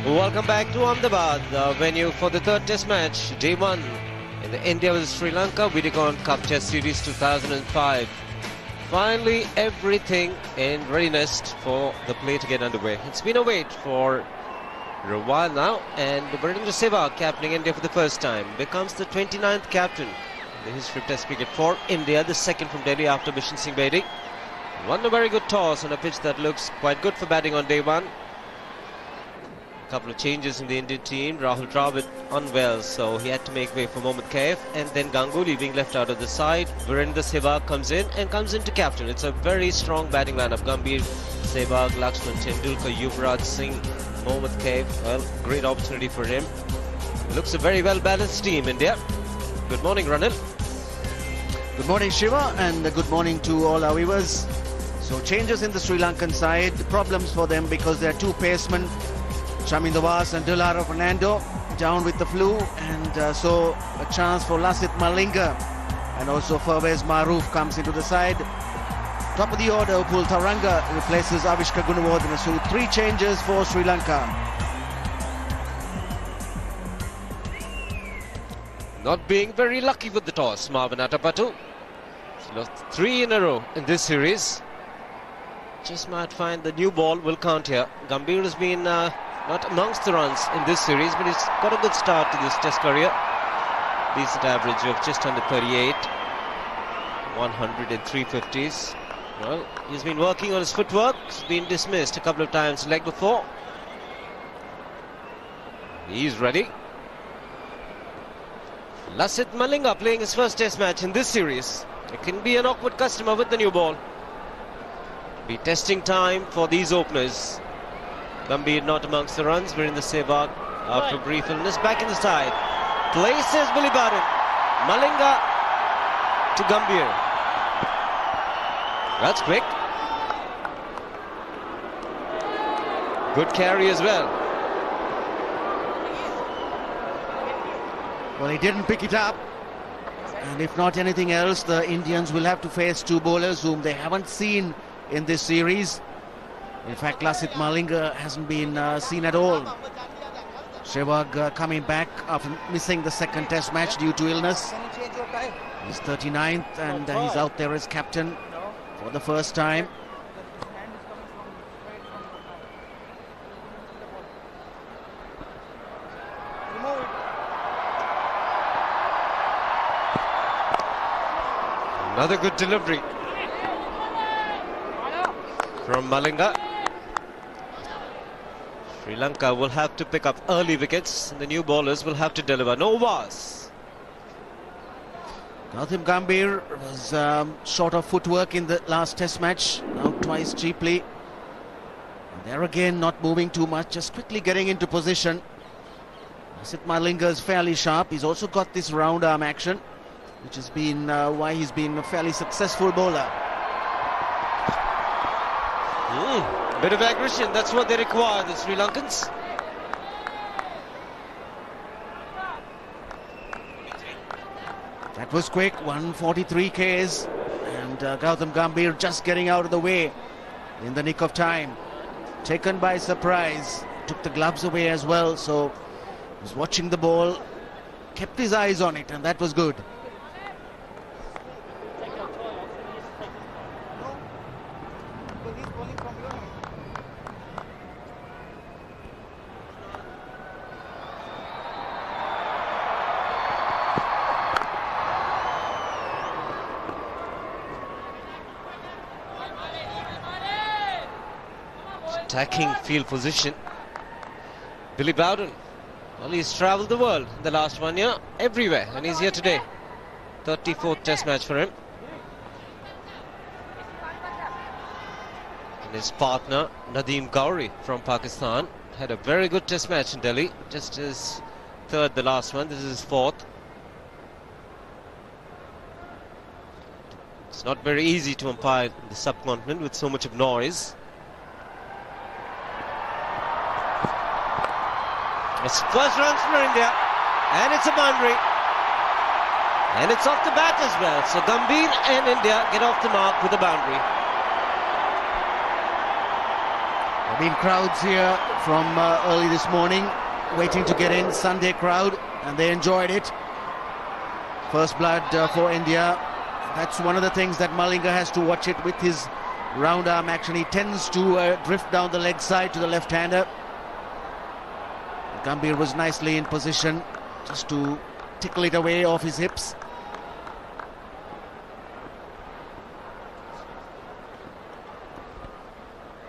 Welcome back to Ahmedabad, the venue for the third test match, day one in the India vs Sri Lanka Vidicon Cup Test Series 2005. Finally, everything in readiness for the play to get underway. It's been a wait for a while now, and Virendra Sehwag, captaining India for the first time, becomes the 29th captain in the history of Test cricket for India, the second from Delhi after Bishan Singh Bedi. Won a very good toss on a pitch that looks quite good for batting on day one. Couple of changes in the Indian team. Rahul Dravid unwell, so he had to make way for Mohammad Kaif, and then Ganguly being left out of the side. Virendra Sehwag comes in to captain. It's a very strong batting lineup. Gambhir, Sehwag, Lakshman Tendulkar, Yuvraj Singh, Mohammad Kaif. Well, great opportunity for him. Looks a very well balanced team, India. Good morning, Ranil. Good morning, Shiva, and good morning to all our viewers. So changes in the Sri Lankan side, problems for them because there are two pacemen, Chaminda Vaas and Dulara Fernando, down with the flu, and so a chance for Lasith Malinga, and also Fawaz Maroof comes into the side. Top of the order, Upul Taranga replaces Avishka Gunawardena. So 3 changes for Sri Lanka. Not being very lucky with the toss, Marvin Atapattu. He's lost 3 in a row in this series. Just might find the new ball will count here. Gambhir has been not amongst the runs in this series, but he's got a good start to this test career. Decent average of just under 38, 100 and 350s. Well, he's been working on his footwork. He's been dismissed a couple of times leg before. He's ready. Lasith Malinga playing his first test match in this series. It can be an awkward customer with the new ball. Be testing time for these openers. Gambhir not amongst the runs. Virendra Sehwag, after a brief illness, back in the side. Places Billy Barron. Malinga to Gambhir. That's quick. Good carry as well. Well, he didn't pick it up. And if not anything else, the Indians will have to face 2 bowlers whom they haven't seen in this series. In fact, Lasith Malinga hasn't been seen at all. Sehwag coming back after missing the second test match due to illness. He's 39th and he's out there as captain for the first time. Another good delivery from Malinga. Sri Lanka will have to pick up early wickets, and the new bowlers will have to deliver. No Vaas. Gautam Gambhir was short of footwork in the last test match, out twice cheaply. And there again, not moving too much, just quickly getting into position. Lasith Malinga is fairly sharp. He's also got this round arm action, which has been why he's been a fairly successful bowler. Bit of aggression, that's what they require, the Sri Lankans. That was quick, 143 Ks, and Gautam Gambhir just getting out of the way in the nick of time. Taken by surprise, took the gloves away as well, so he was watching the ball, kept his eyes on it, and that was good. Attacking field position. Billy Bowden. Well, he's travelled the world in the last 1 year, everywhere, and he's here today. 34th test match for him. And his partner, Nadeem Gowri from Pakistan, had a very good test match in Delhi. Just his 3rd, the last one. This is his 4th. It's not very easy to umpire in the subcontinent with so much of noise. It's first runs for India, and it's a boundary, and it's off the bat as well. So Gambhir and India get off the mark with a boundary. Been crowds here from early this morning waiting to get in, Sunday crowd, and they enjoyed it. First blood for India. That's one of the things that Malinga has to watch it with his round arm action. He tends to drift down the leg side to the left-hander. Gambhir was nicely in position just to tickle it away off his hips.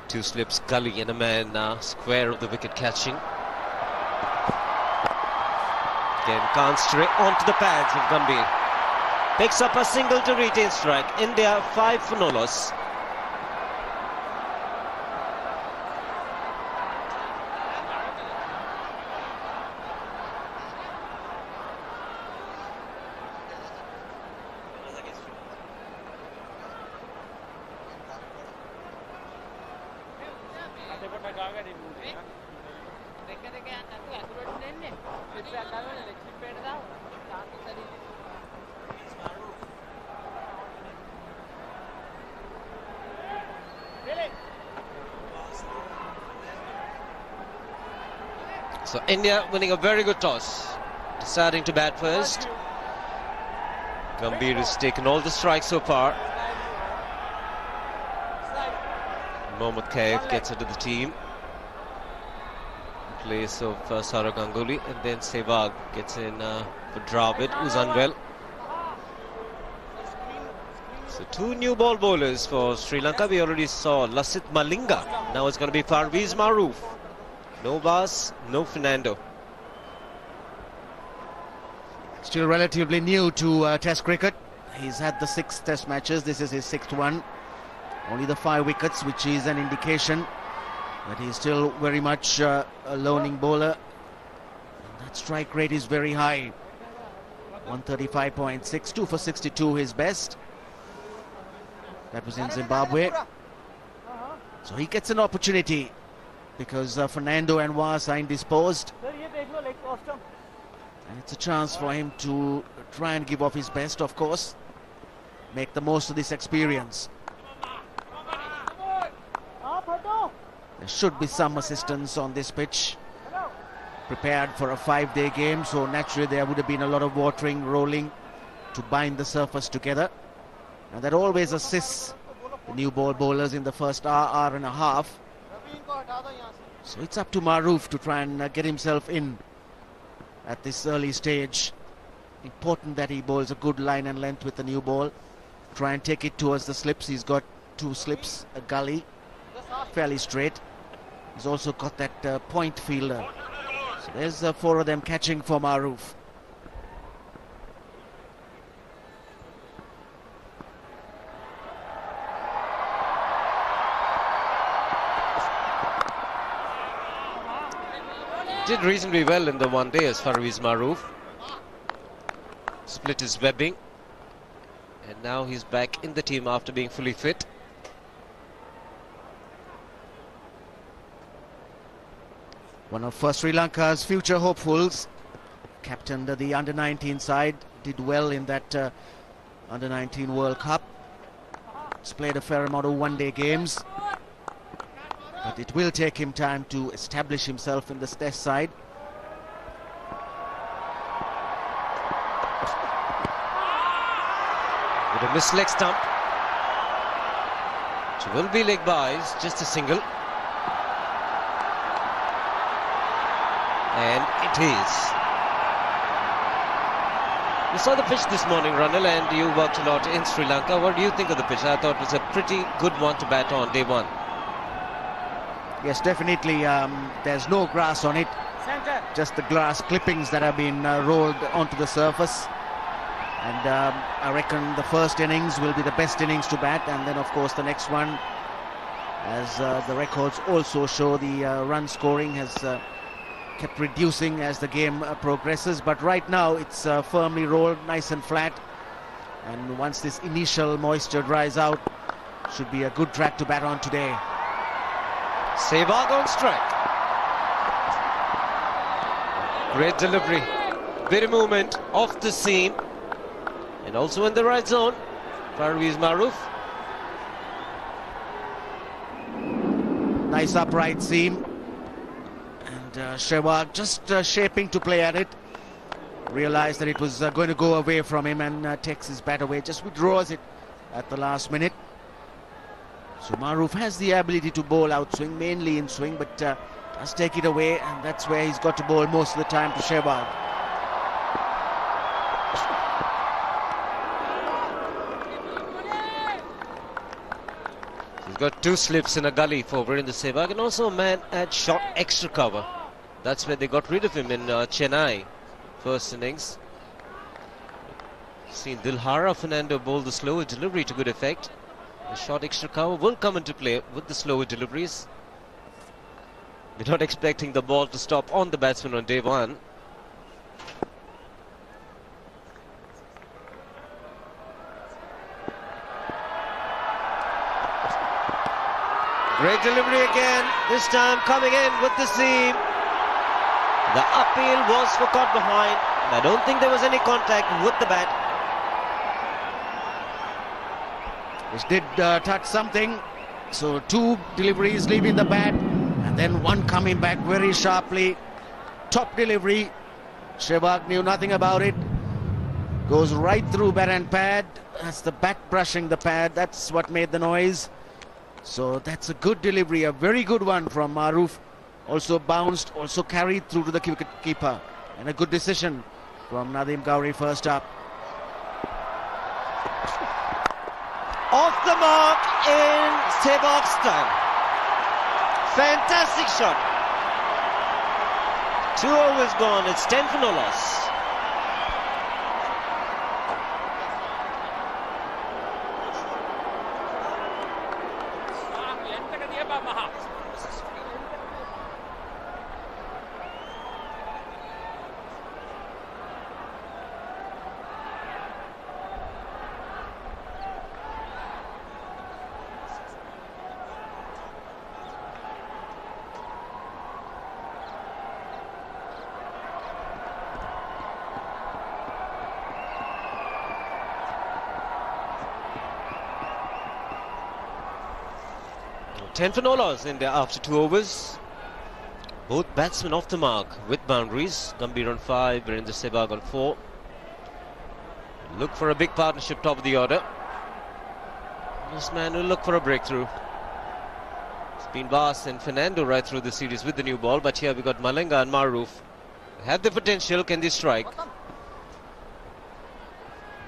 Two slips, gully and a man square of the wicket catching. Again, can't stray onto the pads of Gambhir. Picks up a single to retain strike. India 5 for no loss. So India winning a very good toss, deciding to bat first. Gambhir has taken all the strikes so far. Mohammad Kaif gets into the team in place of Saurav Ganguly, and then Sehwag gets in for Dravid, who's unwell. So two new ball bowlers for Sri Lanka. We already saw Lasith Malinga. Now it's going to be Parvez Maroof. No Bas, no Fernando. Still relatively new to Test cricket. He's had the 6 Test matches. This is his 6th one. Only the 5 wickets, which is an indication that he's still very much a loaning bowler. And that strike rate is very high. 135.6, 2 for 62 his best. That was in Zimbabwe. So he gets an opportunity because Fernando and Was are indisposed. And it's a chance for him to try and give off his best, of course. Make the most of this experience. There should be some assistance on this pitch. Prepared for a 5-day game, so naturally there would have been a lot of watering, rolling to bind the surface together. And that always assists the new ball bowlers in the first hour and a half. So it's up to Maroof to try and get himself in at this early stage. Important that he bowls a good line and length with the new ball. Try and take it towards the slips. He's got 2 slips, a gully, fairly straight. He's also got that point fielder. So there's 4 of them catching for Maroof. Did reasonably well in the one day as Parvez Maroof. Split his webbing. And now he's back in the team after being fully fit. One of Sri Lanka's future hopefuls. Captained the under-19 side. Did well in that under-19 World Cup. He's played a fair amount of one-day games. But it will take him time to establish himself in the Test side. With a missed leg stump. Which will be leg byes, just a single. And it is. You saw the pitch this morning, Ranil, and you worked a lot in Sri Lanka. What do you think of the pitch? I thought it was a pretty good one to bat on day one. Yes, definitely. There's no grass on it. Just the grass clippings that have been rolled onto the surface. And I reckon the first innings will be the best innings to bat. And then, of course, the next one, as the records also show, the run scoring has kept reducing as the game progresses. But right now, it's firmly rolled, nice and flat. And once this initial moisture dries out, should be a good track to bat on today. Sehwag on strike. Great delivery. Very movement off the seam. And also in the right zone. Parvez Maroof. Nice upright seam. And Sehwag just shaping to play at it. Realized that it was going to go away from him and takes his bat away. Just withdraws it at the last minute. So Maroof has the ability to bowl outswing, mainly in swing, but does take it away, and that's where he's got to bowl most of the time to Sehwag. He's got 2 slips in a gully for Virendra Sehwag, and also a man at short extra cover. That's where they got rid of him in Chennai, first innings. Seen Dilhara Fernando bowl the slower delivery to good effect. The short extra cover will come into play with the slower deliveries. We're not expecting the ball to stop on the batsman on day 1. Great delivery again, this time coming in with the seam. The upfield was for caught behind. I don't think there was any contact with the bat. Which did touch something. So 2 deliveries leaving the bat, and then 1 coming back very sharply. Top delivery. Sehwag knew nothing about it. Goes right through bat and pad. That's the bat brushing the pad. That's what made the noise. So that's a good delivery, a very good one from Maroof. Also bounced, also carried through to the keeper. And a good decision from Nadeem Gowri first up. Off the mark in Sehwag's style. Fantastic shot. 2 overs gone, it's 10 for no loss. Ten for no loss in there after 2 overs. Both batsmen off the mark with boundaries. Gambhir on 5, Virendra Sehwag on 4. Look for a big partnership top of the order. This man will look for a breakthrough. It's been Bass and Fernando right through the series with the new ball, but here we got Malinga and Maroof. Have the potential, can they strike?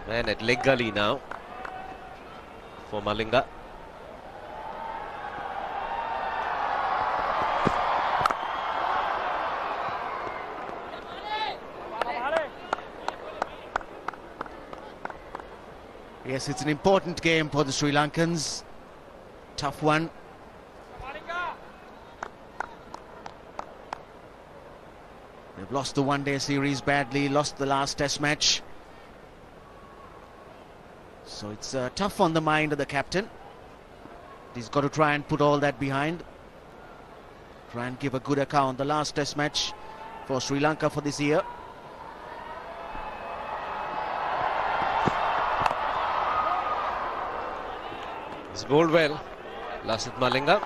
Man at leg gully now for Malinga. Yes, it's an important game for the Sri Lankans. Tough one. They've lost the one-day series badly, lost the last test match. So it's tough on the mind of the captain. He's got to try and put all that behind. Try and give a good account. The last test match for Sri Lanka for this year. He's bowled well, Lasith Malinga.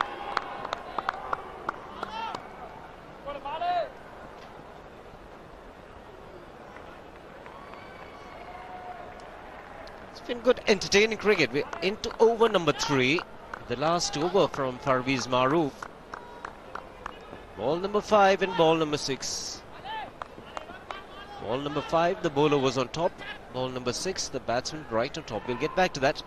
It's been good, entertaining cricket. We're into over number 3. The last over from Parvez Maroof. Ball number 5 and ball number 6. Ball number 5, the bowler was on top. Ball number 6, the batsman right on top. We'll get back to that.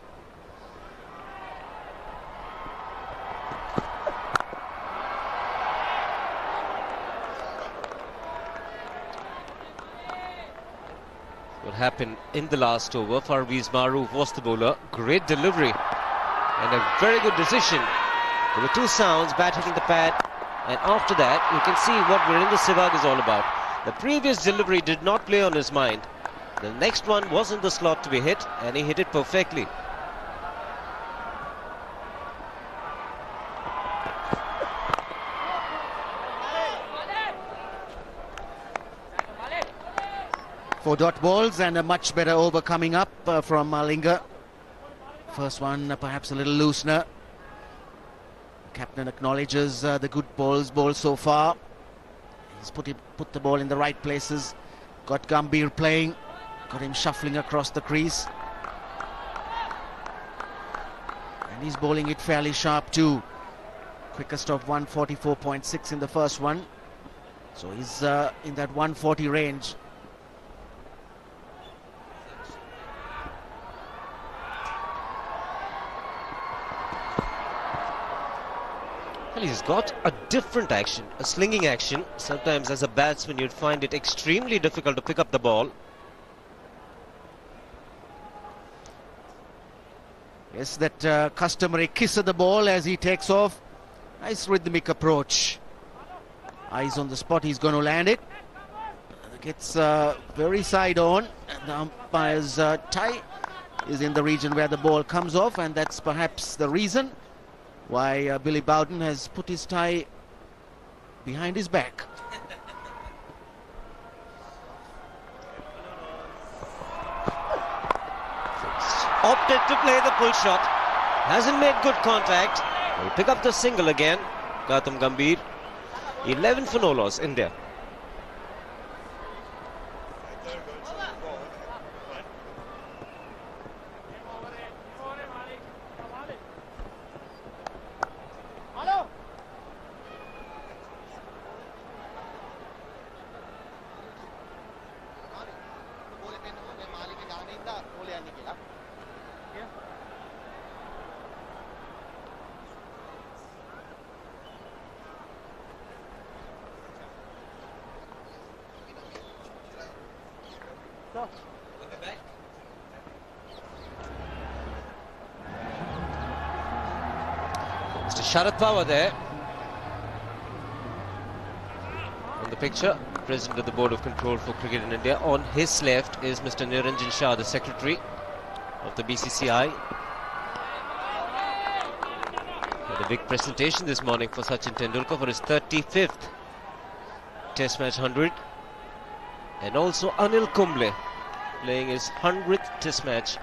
What happened in the last over? Parvez Maroof was the bowler. Great delivery and a very good decision. There were 2 sounds, bat hitting the pad, and after that you can see what Virendra Sehwag is all about. The previous delivery did not play on his mind. The next one was in the slot to be hit, and he hit it perfectly. Four dot balls and a much better over coming up from Malinga. First one perhaps a little loosener. Captain acknowledges the good balls so far. He's put the ball in the right places. Got Gambhir playing. Got him shuffling across the crease. And he's bowling it fairly sharp too. Quickest of 144.6 in the first one. So he's in that 140 range. Well, he's got a different action, a slinging action. Sometimes as a batsman you'd find it extremely difficult to pick up the ball. Yes, that customary kiss of the ball as he takes off. Nice rhythmic approach. Eyes on the spot, he's going to land it. Gets very side on. And the umpire's tie is in the region where the ball comes off, and that's perhaps the reason why Billy Bowden has put his tie behind his back. Opted to play the pull shot. Hasn't made good contact. Will pick up the single again. Gautam Gambhir. 11 for no loss, India. Mr. Sharad Pawar there on the picture, President of the Board of Control for Cricket in India. On his left is Mr. Niranjan Shah, the Secretary of the BCCI. Had a big presentation this morning for Sachin Tendulkar for his 35th Test match 100, and also Anil Kumble playing his 100th Test match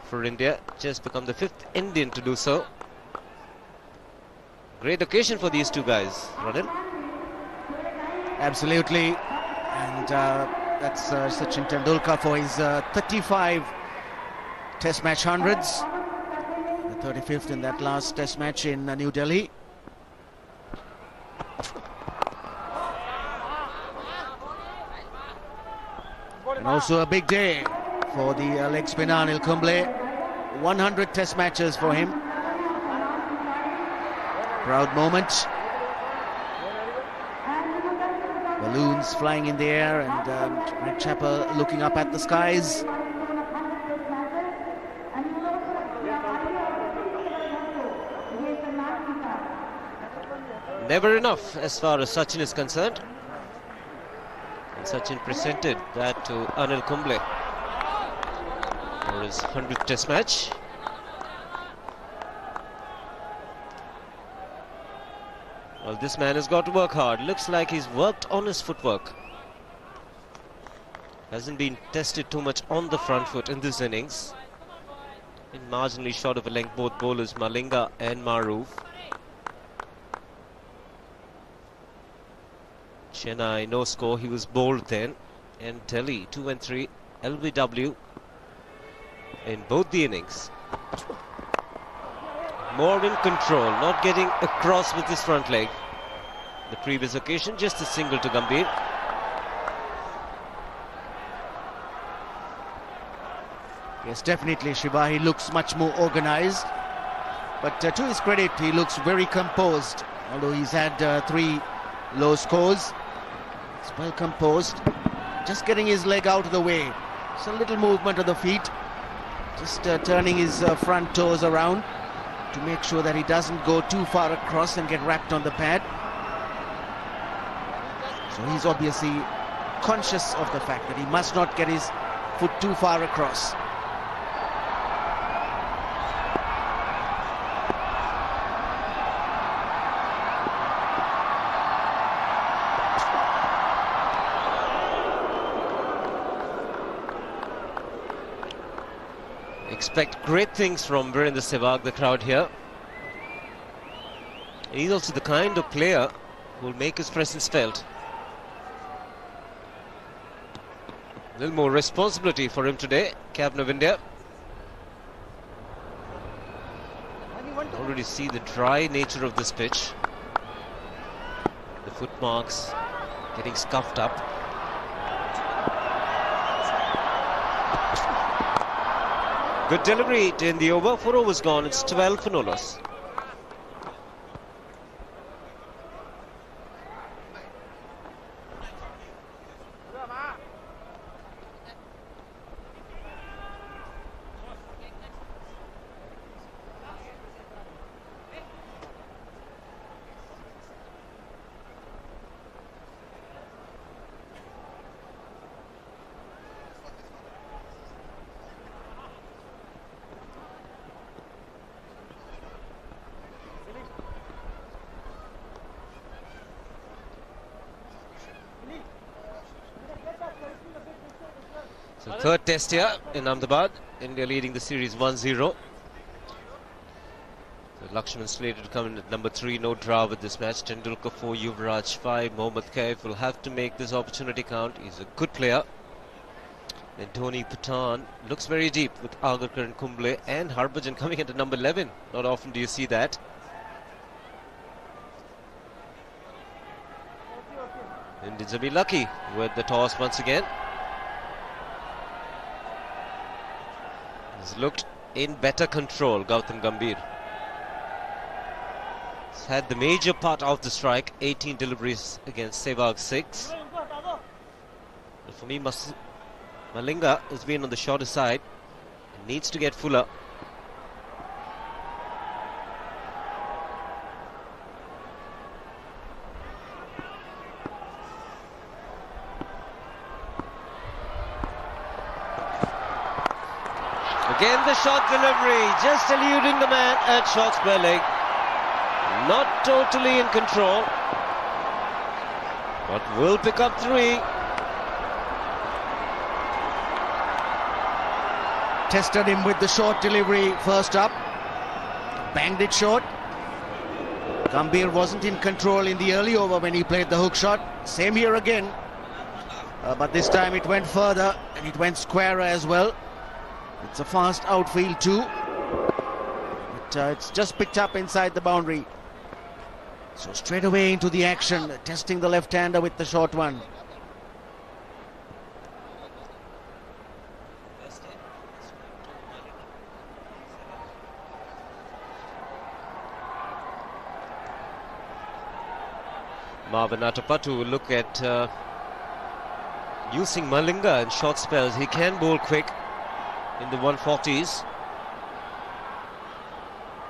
for India, just become the 5th Indian to do so. Great occasion for these two guys, Ranil. Absolutely, and that's Sachin Tendulkar for his 35 Test match 100s, the 35th in that last Test match in New Delhi. And also a big day for the leg spinner Anil Kumble. 100 Test matches for him. Proud moment. Balloons flying in the air, and Greg Chappell looking up at the skies. Never enough as far as Sachin is concerned. And Sachin presented that to Anil Kumble for his 100th Test match. Well, this man has got to work hard. Looks like he's worked on his footwork. Hasn't been tested too much on the front foot in this innings. Been marginally short of a length, both bowlers, Malinga and Maroof. Chennai, no score. He was bowled then. And Delhi, 2 and 3. LBW in both the innings. More in control, not getting across with his front leg. The previous occasion, just a single to Gambhir. Yes, definitely, Shiva. He looks much more organised. But to his credit, he looks very composed. Although he's had 3 low scores, he's well composed. Just getting his leg out of the way. Just a little movement of the feet. Just turning his front toes around to make sure that he doesn't go too far across and get wrapped on the pad. So he's obviously conscious of the fact that he must not get his foot too far across. Expect great things from Virendra Sehwag, the crowd here. And he's also the kind of player who will make his presence felt. A little more responsibility for him today, captain of India. Already see the dry nature of this pitch. The footmarks getting scuffed up. Good delivery in the over. 4 overs gone. It's 12 for no loss. So third test here in Ahmedabad. India leading the series 1-0. So Lakshman slated to come in at number 3. No draw with this match. Tendulkar 4, Yuvraj 5. Mohammad Kaif will have to make this opportunity count. He's a good player. And Dhoni Pathan looks very deep with Agarkar and Kumble and Harbhajan coming into number 11. Not often do you see that. Indians will be lucky with the toss once again. He's looked in better control, Gautam Gambhir. He's had the major part of the strike, 18 deliveries against Sehwag 6. But for me, Malinga has been on the shorter side. He needs to get fuller. Again the short delivery, just eluding the man at short square leg. Not totally in control, but will pick up 3. Tested him with the short delivery first up. Banged it short. Gambhir wasn't in control in the early over when he played the hook shot. Same here again. But this time it went further and it went squarer as well. It's a fast outfield too, but it's just picked up inside the boundary. So straight away into the action, testing the left-hander with the short one. Marvin Atapattu will look at using Malinga in short spells. He can bowl quick in the 140s.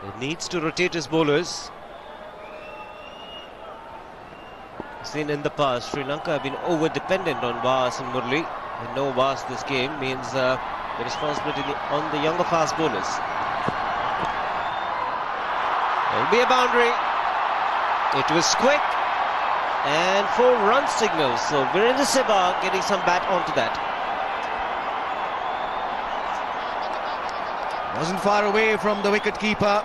He needs to rotate his bowlers. Seen in the past, Sri Lanka have been over-dependent on Vas and Murli. And no Vas this game means the responsibility on the younger fast bowlers. There will be a boundary. It was quick and 4 run signals. So Virendra Sehwag getting some bat onto that. Wasn't far away from the wicket-keeper,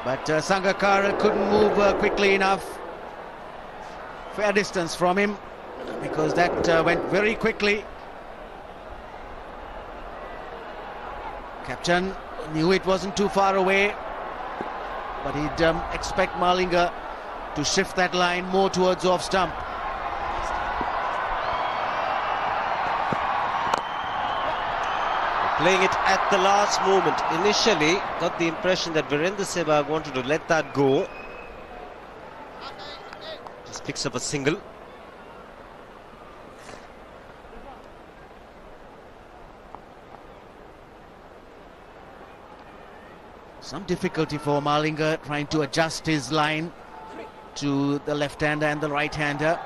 but Sangakkara couldn't move quickly enough. Fair distance from him, because that went very quickly. Captain knew it wasn't too far away, but he'd expect Malinga to shift that line more towards off stump. Playing it at the last moment. Initially, got the impression that Virendra Sehwag wanted to let that go. Just picks up a single. Some difficulty for Malinga trying to adjust his line to the left-hander and the right-hander.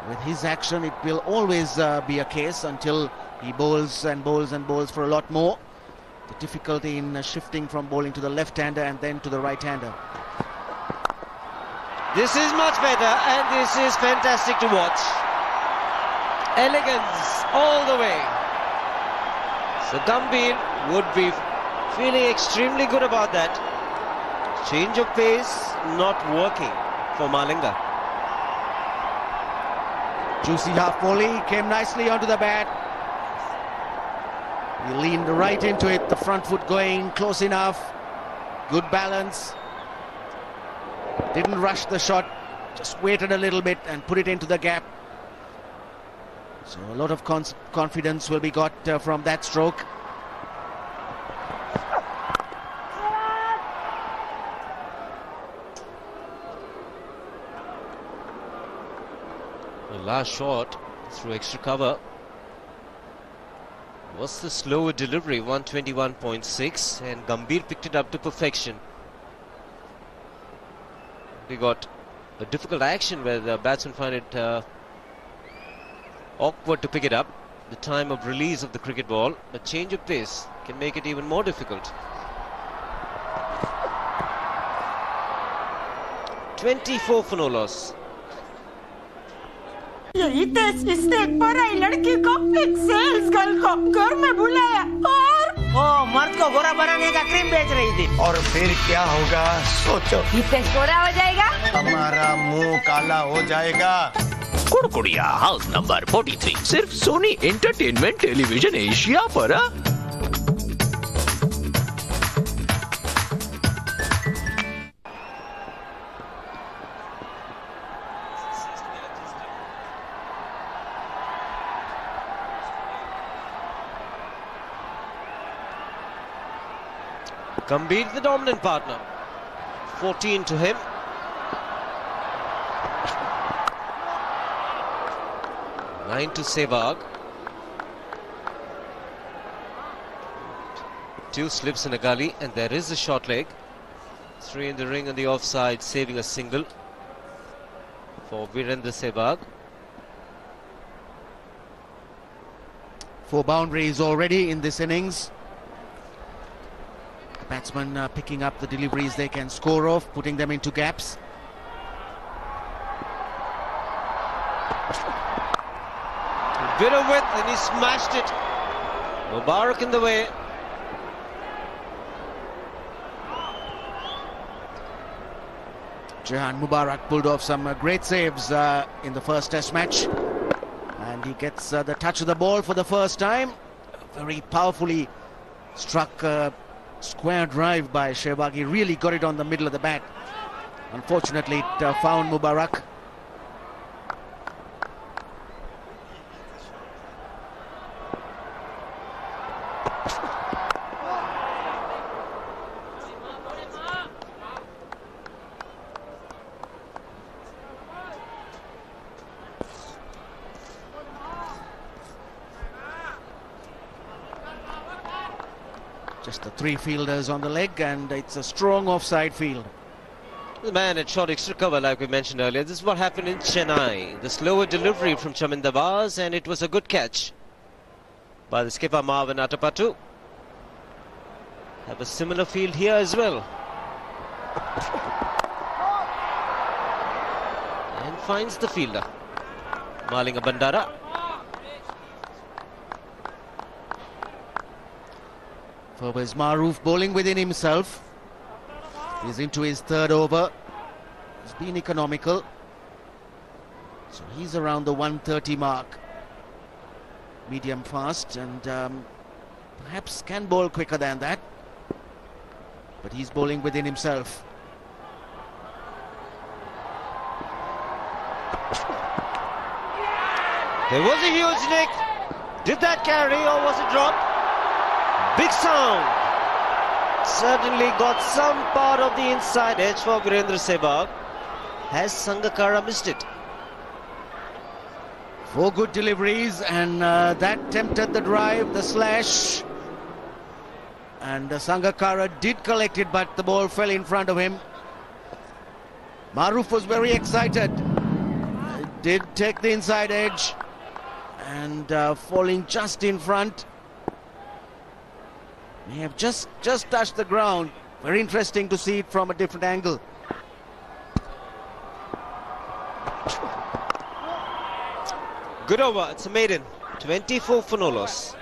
With his action, it will always be a case until he bowls and bowls and bowls for a lot more. The difficulty in shifting from bowling to the left-hander and then to the right-hander. This is much better and this is fantastic to watch. Elegance all the way. So Gambhir would be Feeling extremely good about that. Change of pace not working for Malinga. Juicy half volley came nicely onto the bat. He leaned right into it, the front foot going close enough. Good balance. Didn't rush the shot, just waited a little bit and put it into the gap. So a lot of confidence will be got from that stroke. The last shot through extra cover was the slower delivery, 121.6, and Gambhir picked it up to perfection. We got a difficult action where the batsman find it awkward to pick it up. The time of release of the cricket ball, a change of pace can make it even more difficult. 24 for no loss. यही test mistake पर आई लड़की को एक sales girl को घर में बुलाया और वो मर्द को गोरा बनाने का क्रीम बेच रही थी। और फिर क्या होगा सोचो। ये टेस्ट गोरा हो जाएगा, हमारा मुंह काला हो जाएगा। कुड़कुड़िया हाउस नंबर 43 सिर्फ सोनी एंटरटेनमेंट टेलीविजन एशिया पर। Gambhir the dominant partner, 14 to him. Nine to Sehwag. 2 slips in a gully, and there is a short leg. 3 in the ring on the offside, saving a single for Virendra Sehwag. 4 boundaries already in this innings. Batsmen picking up the deliveries they can score off, putting them into gaps. Bit of width and he smashed it. Mubarak in the way. Jahan Mubarak pulled off some great saves in the first test match. And he gets the touch of the ball for the first time. Very powerfully struck square drive by Sehwag. He really got it on the middle of the bat. Unfortunately, it found Mubarak. Just the 3 fielders on the leg, and it's a strong offside field. The man had shot extra cover, like we mentioned earlier. This is what happened in Chennai. The slower delivery from Chamin Dawaz, and it was a good catch by the skipper Marvin Atapattu. Have a similar field here as well. And finds the fielder, Malinga Bandara. Fawaz Maroof bowling within himself. He's into his 3rd over. He's been economical. So he's around the 130 mark. Medium fast, and perhaps can bowl quicker than that. But he's bowling within himself. There was a huge nick. Did that carry or was it dropped? Big sound. Certainly got some part of the inside edge for Virendra Sehwag. Has Sangakkara missed it? 4 good deliveries, and that tempted the drive, the slash. And Sangakkara did collect it, but the ball fell in front of him. Maroof was very excited. Did take the inside edge, and falling just in front. May have just touched the ground. Very interesting to see it from a different angle. Good over, it's a maiden. 24 for no loss.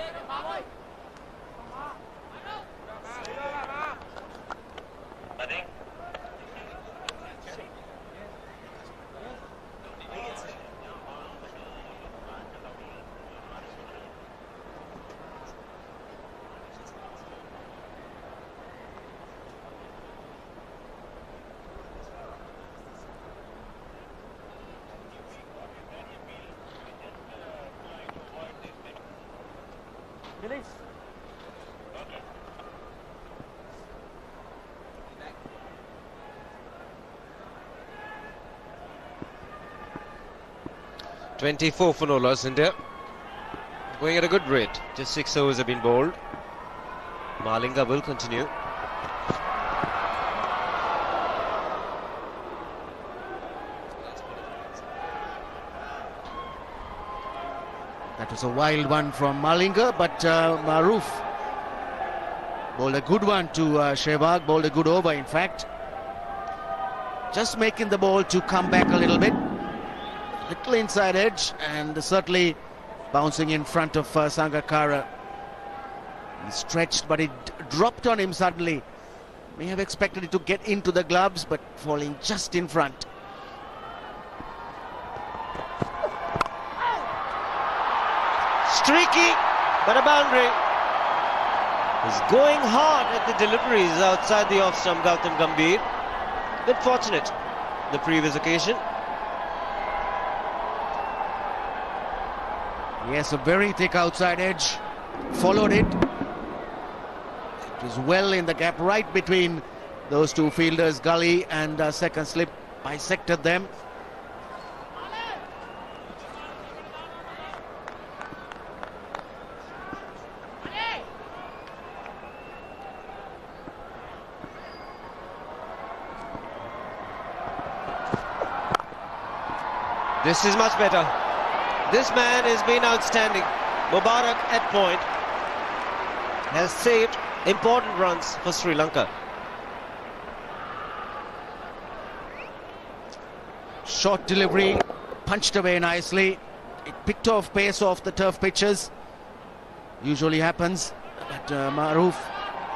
24 for no loss, India. Going at a good rate. Just 6 overs have been bowled. Malinga will continue. That was a wild one from Malinga, but Maroof bowled a good one to Sehwag, bowled a good over in fact. Just making the ball to come back a little bit. Little inside edge and certainly bouncing in front of Sangakkara. He stretched, but it dropped on him suddenly. May have expected it to get into the gloves, but falling just in front. Streaky, but a boundary. He's going hard at the deliveries outside the off-stump, Gautam Gambhir. Bit fortunate the previous occasion. Yes, a very thick outside edge. Followed it. It was well in the gap right between those two fielders, Gully and second slip. Bisected them. This is much better. This man has been outstanding. Mubarak at point has saved important runs for Sri Lanka. Short delivery, punched away nicely. It picked off pace off the turf pitches. Usually happens. But Maroof,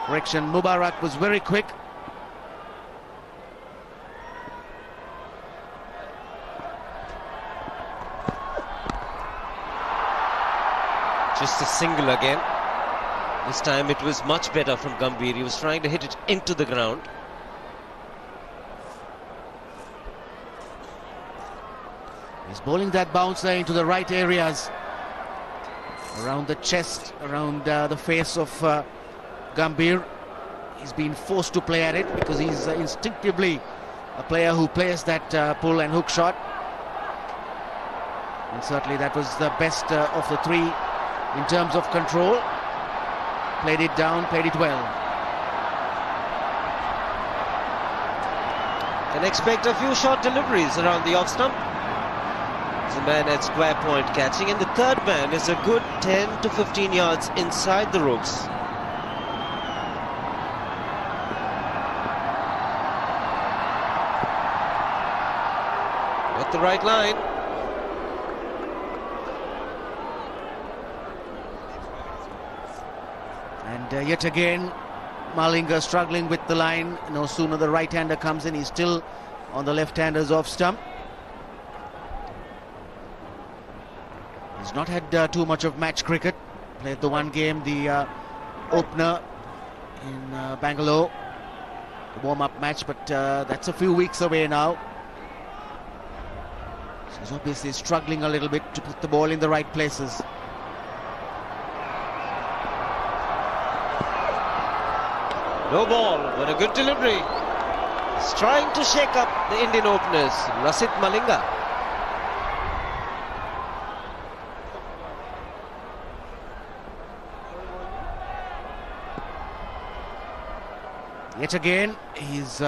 correction, Mubarak was very quick. Just a single again. This time it was much better from Gambhir. He was trying to hit it into the ground. He's bowling that bouncer into the right areas. Around the chest, around the face of Gambhir. He's been forced to play at it because he's instinctively a player who plays that pull and hook shot. And certainly that was the best of the three in terms of control. Played it down, played it well. Can expect a few short deliveries around the off stump. There's a man at square point catching, and the third man is a good 10 to 15 yards inside the ropes. Got the right line. And yet again, Malinga struggling with the line. No sooner the right-hander comes in, he's still on the left-hander's off stump. He's not had too much of match cricket. Played the one game, the opener in Bangalore, the warm-up match, but that's a few weeks away now. So he's obviously struggling a little bit to put the ball in the right places. No ball, but a good delivery. He's trying to shake up the Indian openers, Lasith Malinga. Yet again, he's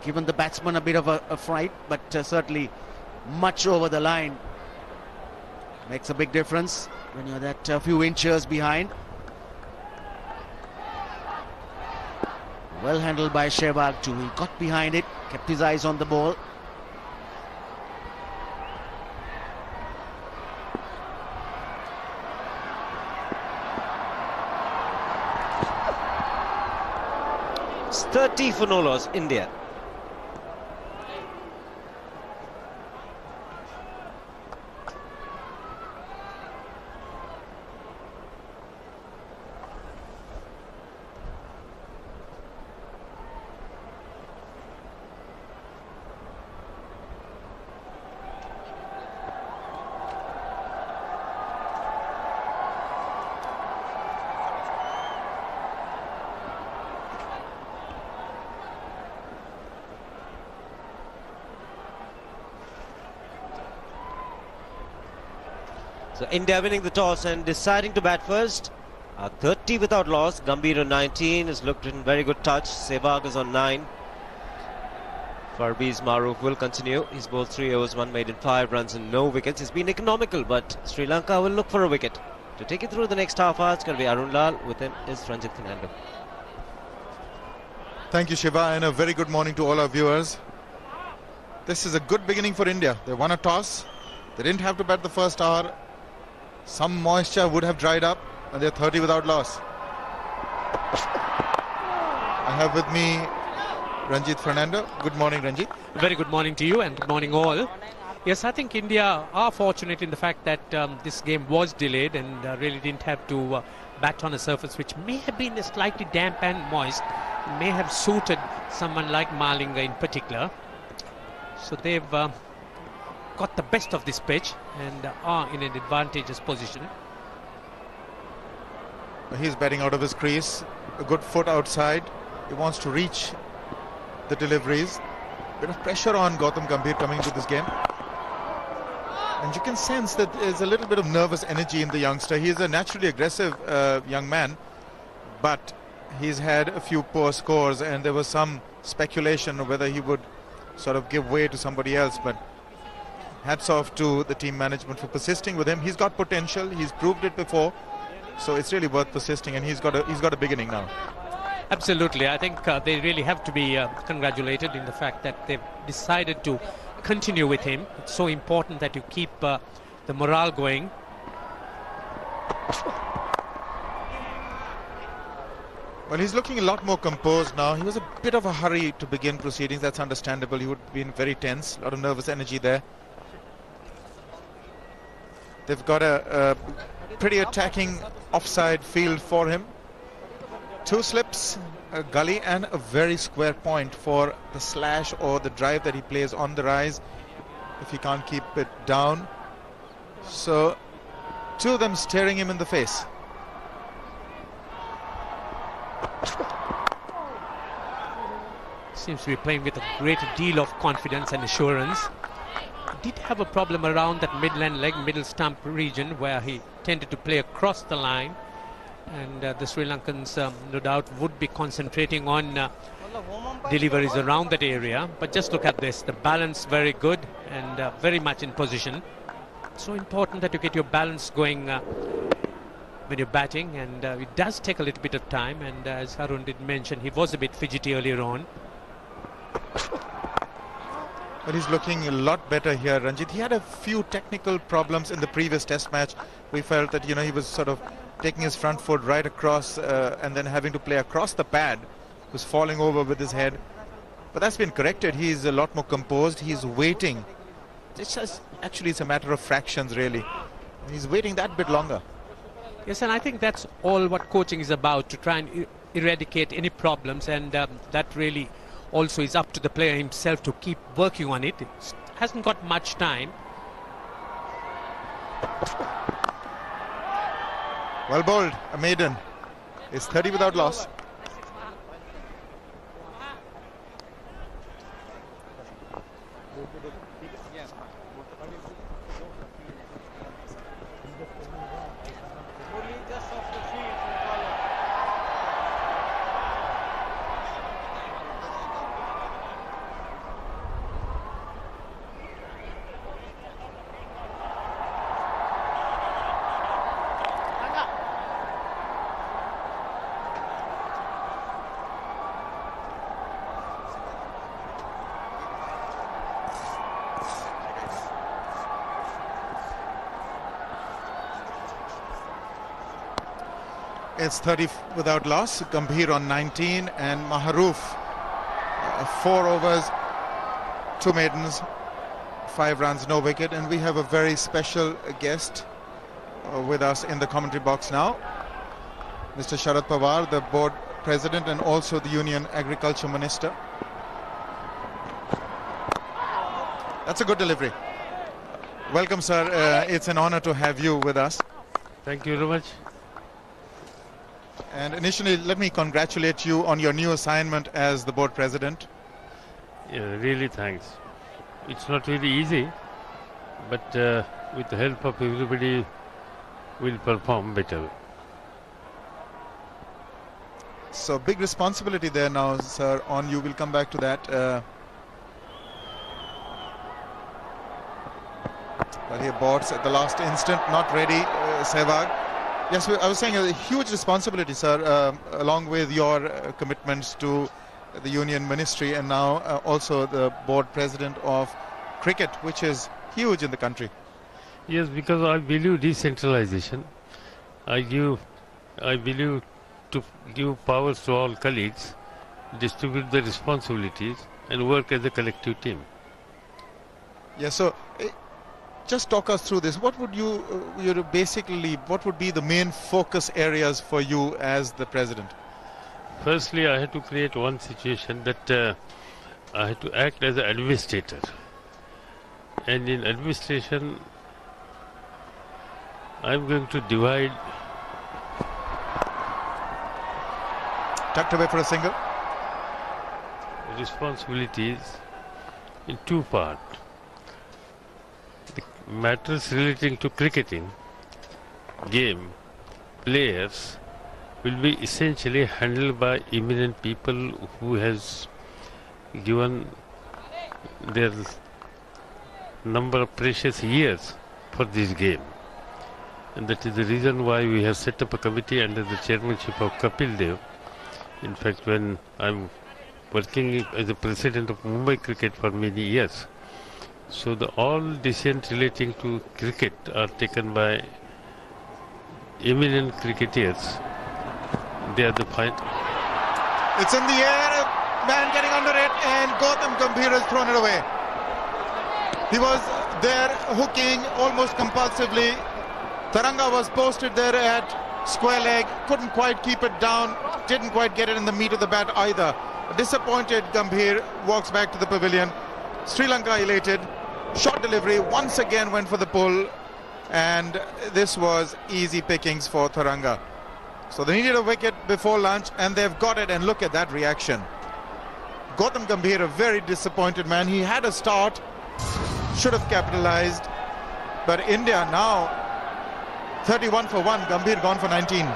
given the batsman a bit of a fright, but certainly much over the line. Makes a big difference when you're that few inches behind. Well handled by Sehwag too. He got behind it, kept his eyes on the ball. It's 30 for no loss, India. So India winning the toss and deciding to bat first. 30 without loss. Gambhir on 19 has looked in very good touch. Sehwag is on 9. Parvez Maroof will continue. He's bowled 3 overs, 1 made in 5 runs and no wickets. He's been economical, but Sri Lanka will look for a wicket. To take it through the next half hour, it's going to be Arun Lal. With him is Ranjit Fernando. Thank you, Shiva, and a very good morning to all our viewers. This is a good beginning for India. They won a toss. They didn't have to bat the first hour. Some moisture would have dried up, and they're 30 without loss. I have with me Ranjit Fernando. Good morning, Ranjit. Very good morning to you and good morning all. Yes, I think India are fortunate in the fact that this game was delayed and really didn't have to bat on a surface which may have been slightly damp and moist. May have suited someone like Malinga in particular. So they've got the best of this pitch and are in an advantageous position. He's batting out of his crease. A good foot outside. He wants to reach the deliveries. Bit of pressure on Gautam Gambhir coming into this game. And you can sense that there's a little bit of nervous energy in the youngster. He is a naturally aggressive young man, but he's had a few poor scores and there was some speculation of whether he would sort of give way to somebody else. But hats off to the team management for persisting with him. He's got potential. He's proved it before. So it's really worth persisting, and he's got a big inning now. Absolutely. I think they really have to be congratulated in the fact that they've decided to continue with him. It's so important that you keep the morale going. Well, he's looking a lot more composed now. He was a bit of a hurry to begin proceedings. That's understandable. He would have been very tense. A lot of nervous energy there. They've got a pretty attacking offside field for him. 2 slips, a gully and a very square point for the slash or the drive that he plays on the rise if he can't keep it down. So 2 of them staring him in the face. Seems to be playing with a great deal of confidence and assurance. Did have a problem around that midland leg, middle stump region where he tended to play across the line, and the Sri Lankans no doubt would be concentrating on deliveries around that area. But just look at this, the balance very good and very much in position. So important that you get your balance going when you're batting, and it does take a little bit of time, and as Arun did mention, he was a bit fidgety earlier on. But he's looking a lot better here, Ranjit. He had a few technical problems in the previous test match. We felt that, he was sort of taking his front foot right across and then having to play across the pad. He was falling over with his head. But that's been corrected. He's a lot more composed. He's waiting. Actually, it's a matter of fractions, really. He's waiting that bit longer. Yes, and I think that's all what coaching is about, to try and eradicate any problems, and that really also is up to the player himself to keep working on it. It hasn't got much time. Well bowled, a maiden. It's 30 without loss. It's 30 without loss. Gambhir on 19 and Maroof 4 overs, 2 maidens, 5 runs, no wicket. And we have a very special guest with us in the commentary box now, Mr. Sharad Pawar, the board president and also the Union Agriculture Minister. That's a good delivery. Welcome, sir. It's an honor to have you with us. Thank you very much. And initially, let me congratulate you on your new assignment as the board president. Yeah, really thanks. It's not really easy, but with the help of everybody will perform better. So big responsibility there now, sir, on you. We'll come back to that. But he aborts at the last instant, not ready, Sehwag. Yes, I was saying a huge responsibility, sir, along with your commitments to the Union Ministry and now also the board president of cricket, which is huge in the country. Yes, because I believe decentralization. I believe to give powers to all colleagues, distribute the responsibilities and work as a collective team. Yes, so just talk us through this. What would what would be the main focus areas for you as the president? Firstly, I had to create one situation that I had to act as an administrator. And in administration, I'm going to divide. Tucked away for a single. Responsibilities in two parts. The matters relating to cricketing, game, players will be essentially handled by eminent people who has given their number of precious years for this game. And that is the reason why we have set up a committee under the chairmanship of Kapil Dev. In fact, when I'm working as the president of Mumbai Cricket for many years, so all decisions relating to cricket are taken by eminent cricketers. They are the fine. It's in the air, man getting under it, and Gautam Gambhir has thrown it away. He was there hooking almost compulsively. Taranga was posted there at square leg, couldn't quite keep it down, didn't quite get it in the meat of the bat either. A disappointed Gambhir walks back to the pavilion. Sri Lanka elated. Short delivery once again went for the pull, and this was easy pickings for Taranga. So they needed a wicket before lunch and they've got it, and look at that reaction. Gautam Gambhir, a very disappointed man. He had a start, should have capitalized, but India now 31 for 1, Gambhir gone for 19.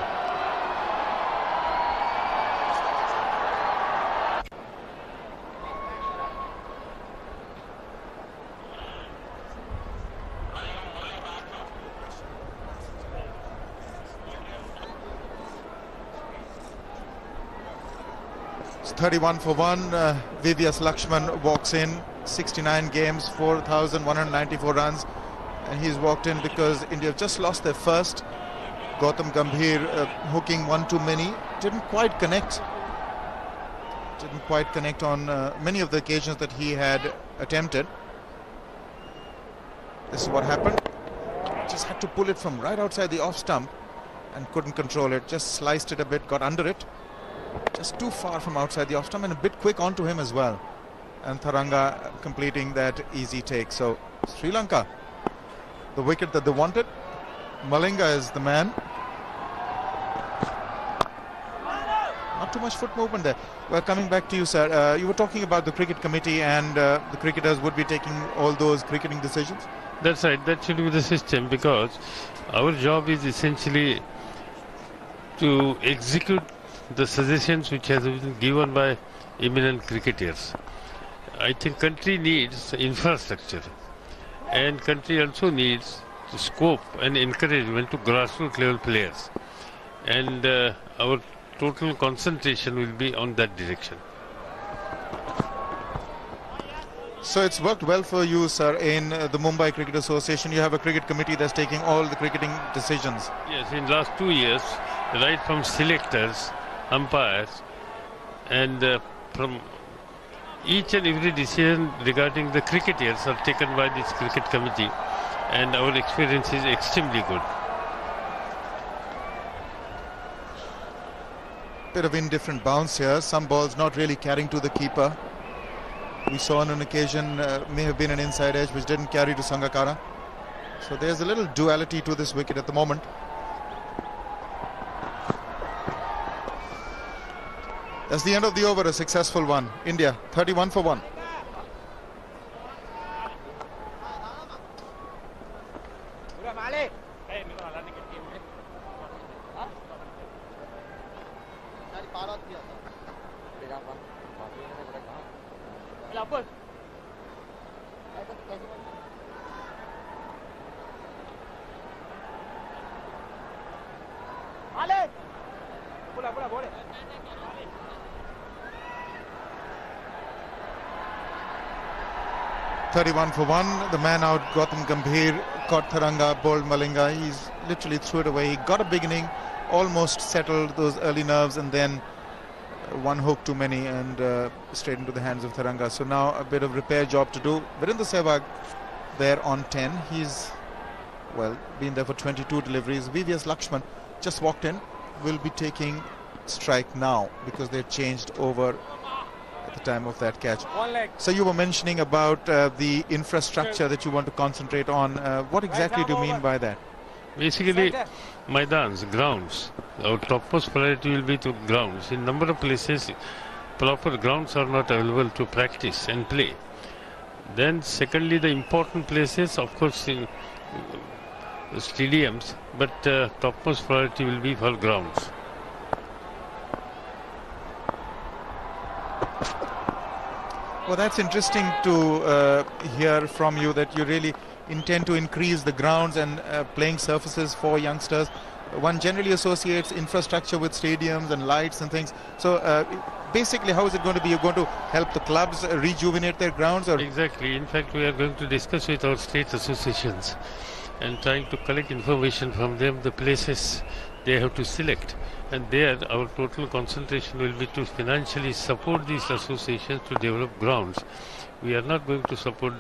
It's 31 for 1. VVS Lakshman walks in, 69 games, 4,194 runs. And he's walked in because India just lost their first. Gautam Gambhir hooking one too many. Didn't quite connect on many of the occasions that he had attempted. This is what happened. Just had to pull it from right outside the off stump and couldn't control it. Just sliced it a bit, got under it. Just too far from outside the off stump and a bit quick onto him as well. And Taranga completing that easy take. So Sri Lanka, the wicket that they wanted. Malinga is the man. Not too much foot movement there. Well, coming back to you, sir. You were talking about the cricket committee and the cricketers would be taking all those cricketing decisions. That's right. That should be the system, because our job is essentially to execute the suggestions which has been given by eminent cricketers. I think country needs infrastructure, and country also needs scope and encouragement to grassroots level players, and our total concentration will be on that direction. So it's worked well for you, sir, in the Mumbai Cricket Association. You have a cricket committee that's taking all the cricketing decisions. Yes, in last 2 years, right from selectors, umpires, and from each and every decision regarding the cricketers are taken by this cricket committee, and our experience is extremely good. Bit of indifferent bounce here. Some balls not really carrying to the keeper. We saw on an occasion may have been an inside edge which didn't carry to Sangakkara. So there's a little duality to this wicket at the moment. That's the end of the over, a successful one. India 31 for 1. 31 for 1. The man out, Gautam Gambhir, caught Tharanga, bowled Malinga. He's literally threw it away. He got a beginning, almost settled those early nerves, and then one hook too many and straight into the hands of Tharanga. So now a bit of repair job to do. Virendra Sehwag there on 10. He's, well, been there for 22 deliveries. VVS Lakshman just walked in. Will be taking strike now because they changed over at the time of that catch. So you were mentioning about the infrastructure that you want to concentrate on. What exactly do you mean by that? Basically, Maidans, grounds. Our topmost priority will be to grounds. In number of places, proper grounds are not available to practice and play. Then secondly, the important places, of course, in stadiums, but topmost priority will be for grounds. Well, that's interesting to hear from you that you really intend to increase the grounds and playing surfaces for youngsters. One generally associates infrastructure with stadiums and lights and things. So basically, how is it going to be? You're going to help the clubs rejuvenate their grounds? Or? Exactly. In fact, we are going to discuss with our state associations and trying to collect information from them, the places they have to select. And there, our total concentration will be to financially support these associations to develop grounds. We are not going to support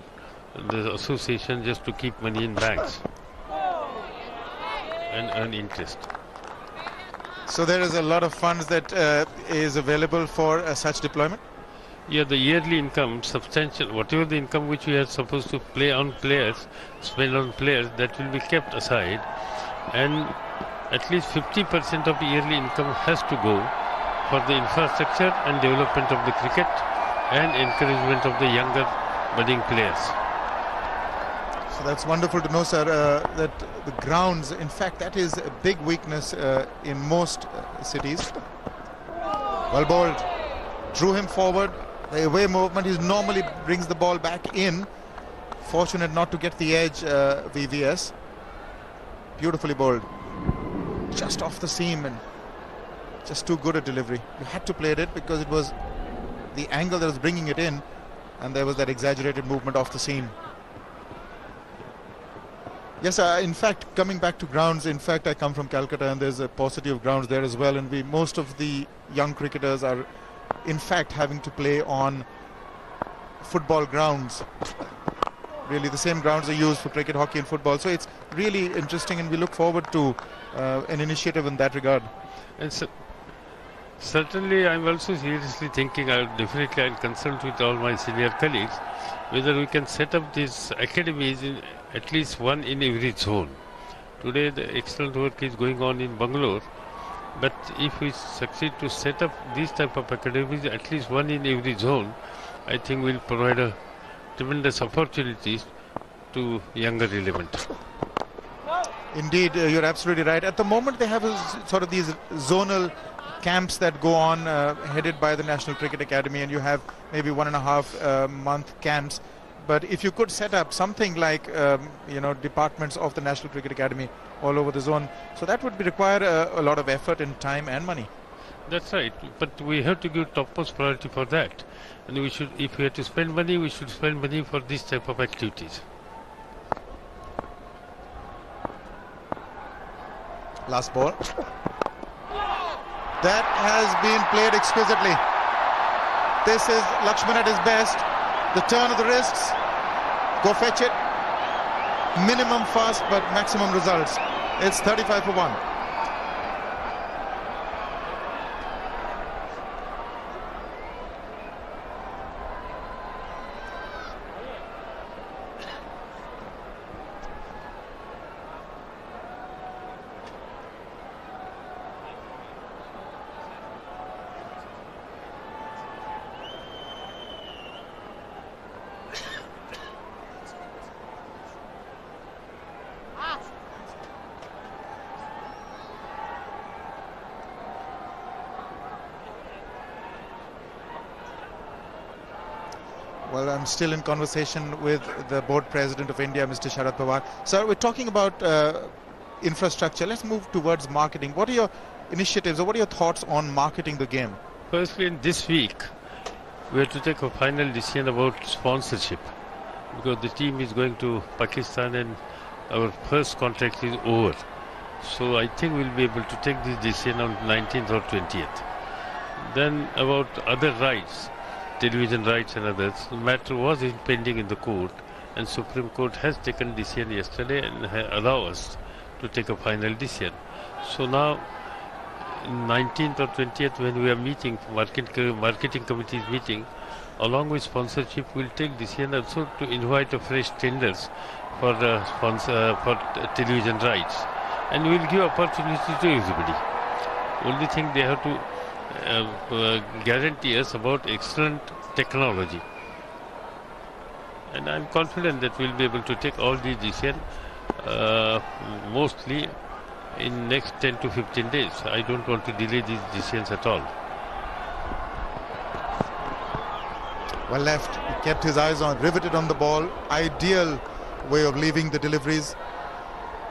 the association just to keep money in banks and earn interest. So there is a lot of funds that is available for such deployment? Yeah, the yearly income, substantial, whatever the income which we are supposed to play on players, spend on players, that will be kept aside, and at least 50% of the yearly income has to go for the infrastructure and development of the cricket and encouragement of the younger budding players. So that's wonderful to know, sir, that the grounds, in fact, that is a big weakness in most cities. Well bowled, drew him forward. The away movement, he normally brings the ball back in. Fortunate not to get the edge, VVS. Beautifully bowled. Just off the seam and just too good a delivery. You had to play it because it was the angle that was bringing it in, and there was that exaggerated movement off the seam. Yes, in fact, coming back to grounds, in fact, I come from Calcutta and there's a paucity of grounds there as well, and most of the young cricketers are in fact having to play on football grounds. Really, the same grounds are used for cricket, hockey and football. So it's really interesting, and we look forward to an initiative in that regard. And so, certainly, I'm also seriously thinking, I'll consult with all my senior colleagues, whether we can set up these academies in at least one in every zone. Today, the excellent work is going on in Bangalore, but if we succeed to set up these type of academies, at least one in every zone, I think will provide a tremendous opportunities to younger element. Indeed, you're absolutely right. At the moment, they have sort of these zonal camps that go on, headed by the National Cricket Academy, and you have maybe 1.5 month camps. But if you could set up something like, departments of the National Cricket Academy all over the zone, so that would require a lot of effort and time and money. That's right, but we have to give topmost priority for that. And we should, if we have to spend money, we should spend money for this type of activities. Last ball. That has been played exquisitely. This is Lakshman at his best. The turn of the wrists. Go fetch it. Minimum fast, but maximum results. It's 35 for 1. Well, I'm still in conversation with the board president of India, Mr. Sharad Pawar. Sir, we're talking about infrastructure. Let's move towards marketing. What are your initiatives, or what are your thoughts on marketing the game? Firstly, in this week, we have to take a final decision about sponsorship, because the team is going to Pakistan and our first contract is over. So I think we'll be able to take this decision on 19th or 20th. Then about other rights, television rights and others, the matter was pending in the court, and Supreme Court has taken decision yesterday and allow us to take a final decision. So now 19th or 20th, when we are meeting, marketing committee is meeting, along with sponsorship, we'll take decision also to invite a fresh tenders for television rights, and we'll give opportunity to everybody. Only thing they have to guarantee us about excellent technology, and I'm confident that we'll be able to take all these decisions mostly in next 10 to 15 days. I don't want to delay these decisions at all. Well left, he kept his eyes riveted on the ball. Ideal way of leaving the deliveries.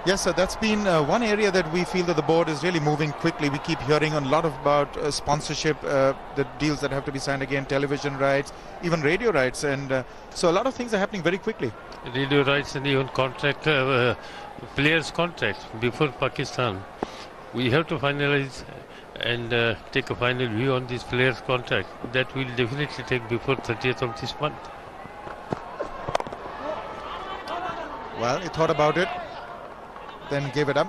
Yes, sir, that's been one area that we feel that the board is really moving quickly. We keep hearing a lot about sponsorship, the deals that have to be signed again, television rights, even radio rights, and so a lot of things are happening very quickly. Radio rights and even contract, players' contracts before Pakistan. We have to finalize and take a final view on this players' contract. That will definitely take before 30th of this month. Well, he thought about it, then gave it up.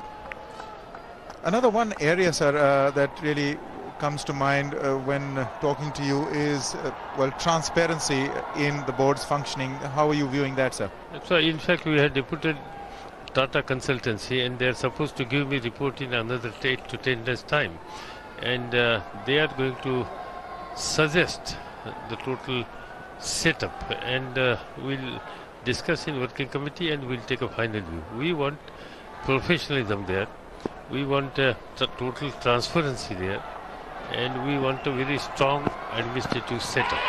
Another one area, sir, that really comes to mind when talking to you is, well, transparency in the board's functioning. How are you viewing that, sir? So, in fact, we had deputed Tata Consultancy, and they are supposed to give me report in another 8 to 10 days' time. And they are going to suggest the total setup, and we'll discuss in working committee and we'll take a final view. We want professionalism there, we want total transparency there, and we want a very strong administrative setup.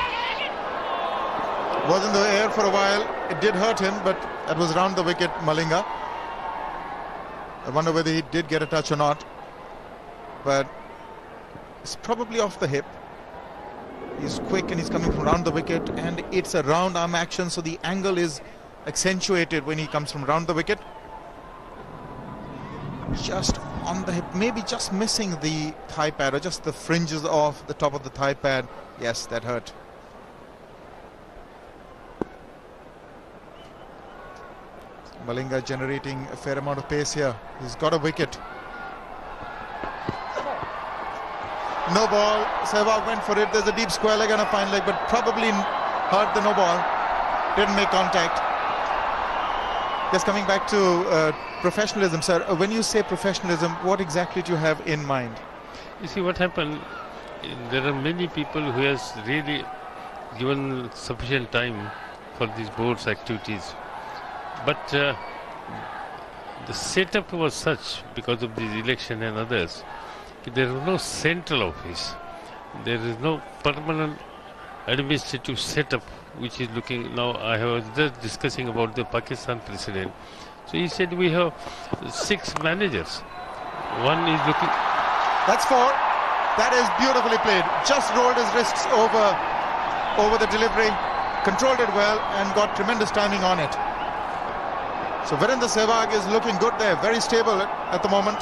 Was in the air for a while, it did hurt him, but that was round the wicket, Malinga. I wonder whether he did get a touch or not, but it's probably off the hip. He's quick and he's coming from round the wicket, and it's a round arm action, so the angle is accentuated when he comes from round the wicket. Just on the hip, maybe just missing the thigh pad, or just the fringes off the top of the thigh pad. Yes, that hurt. Malinga generating a fair amount of pace here. He's got a wicket. No ball. Sehwag went for it. There's a deep square leg and a fine leg, but probably hurt the no ball. Didn't make contact. Just coming back to professionalism, sir. When you say professionalism, what exactly do you have in mind? You see what happened, there are many people who has really given sufficient time for these board's activities. But the setup was such, because of this election and others, there is no central office, there is no permanent administrative setup which is looking. Now I was just discussing about the Pakistan president, so he said we have 6 managers, one is looking. That's 4. That is beautifully played. Just rolled his wrists over the delivery, controlled it well and got tremendous timing on it. So Virendra Sehwag is looking good there, very stable at the moment.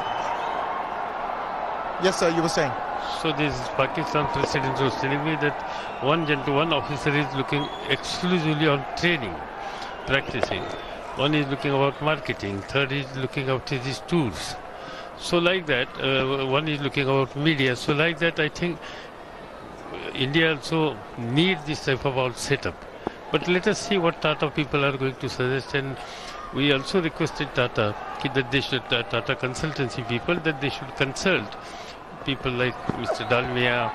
Yes, sir, you were saying. So this Pakistan president was telling me that one officer is looking exclusively on training, practicing. One is looking about marketing. Third is looking out his tours. So like that, one is looking about media. So like that, I think India also needs this type of setup. But let us see what Tata people are going to suggest, and we also requested Tata that they should, Tata Consultancy people, that they should consult people like Mr. Dalmia,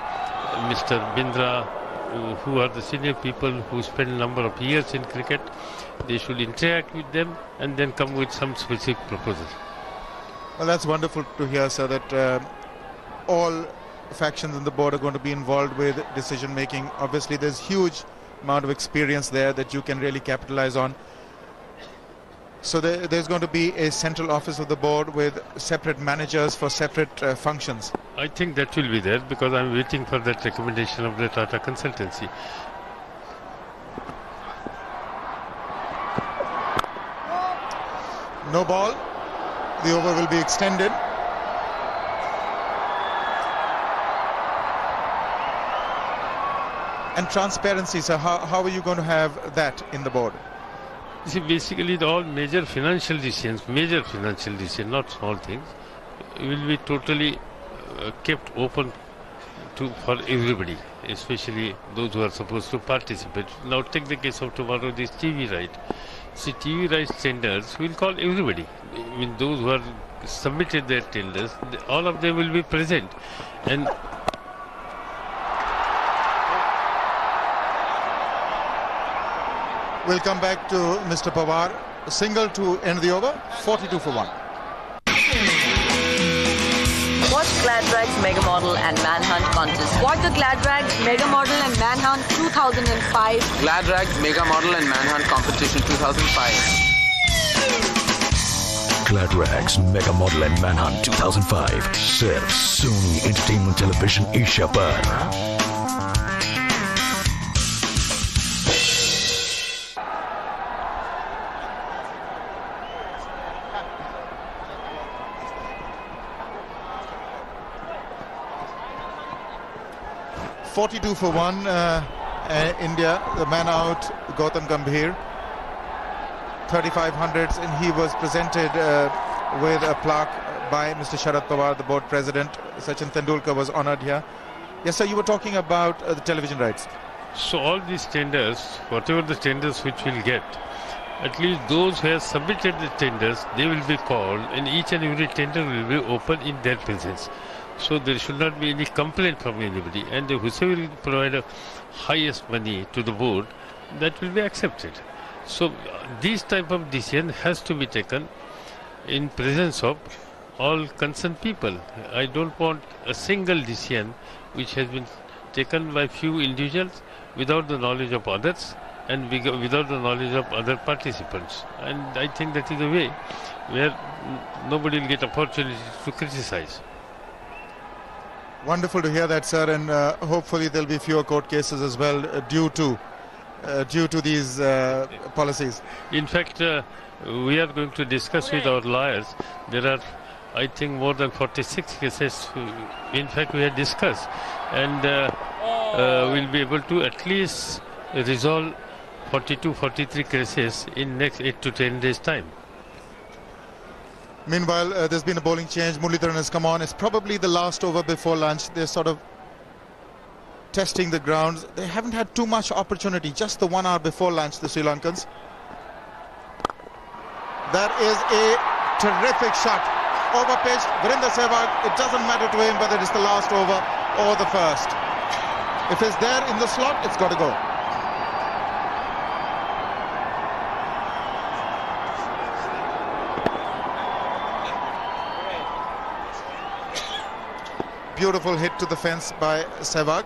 Mr. Bindra, who are the senior people who spend a number of years in cricket. They should interact with them and then come with some specific proposal. Well, that's wonderful to hear, sir, that all factions in the board are going to be involved with decision making. Obviously, there's huge amount of experience there that you can really capitalize on. So there's going to be a central office of the board with separate managers for separate functions. I think that will be there because I'm waiting for that recommendation of the Tata consultancy. No ball. The over will be extended. And transparency, so how are you going to have that in the board? You see, basically all major financial decisions, not small things, will be totally kept open for everybody, especially those who are supposed to participate. Now take the case of tomorrow, this TV right. See, TV rights tenders will call everybody. I mean, those who are submitted their tenders, all of them will be present. And we'll come back to Mr. Pawar. A single to end the over, 42 for 1. Watch Gladrag's Mega Model and Manhunt contest. Watch the Gladrag Mega Model and Manhunt 2005. Gladrag Mega Model and Manhunt Competition 2005. Gladrag's Mega Model and Manhunt 2005 सिर्फ Sony Entertainment Television Asia पर। 42 for 1, India, the man out, Gautam Gambhir. 3500s, and he was presented with a plaque by Mr. Sharad Pawar, the board president. Sachin Tendulkar was honored here. Yes, sir, you were talking about the television rights. So all these tenders, whatever the tenders which we'll get, at least those who have submitted the tenders, they will be called, and each and every tender will be open in their presence. So there should not be any complaint from anybody, and whoever will provide the highest money to the board, that will be accepted. So this type of decision has to be taken in presence of all concerned people. I don't want a single decision which has been taken by few individuals without the knowledge of others and without the knowledge of other participants. And I think that is the way where nobody will get opportunity to criticize. Wonderful to hear that, sir, and hopefully there'll be fewer court cases as well due to these policies. In fact, we are going to discuss with our lawyers. There are, I think, more than 46 cases. In fact, we have discussed, and we'll be able to at least resolve 42, 43 cases in next 8 to 10 days' time. Meanwhile, there's been a bowling change. Muralidharan has come on. It's probably the last over before lunch. They're sort of testing the grounds. They haven't had too much opportunity, just the 1 hour before lunch, the Sri Lankans. That is a terrific shot. Over pitch, Virender Sehwag, it doesn't matter to him whether it's the last over or the first. If it's there in the slot, it's got to go. Beautiful hit to the fence by Sehwag.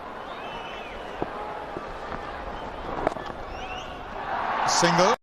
Single.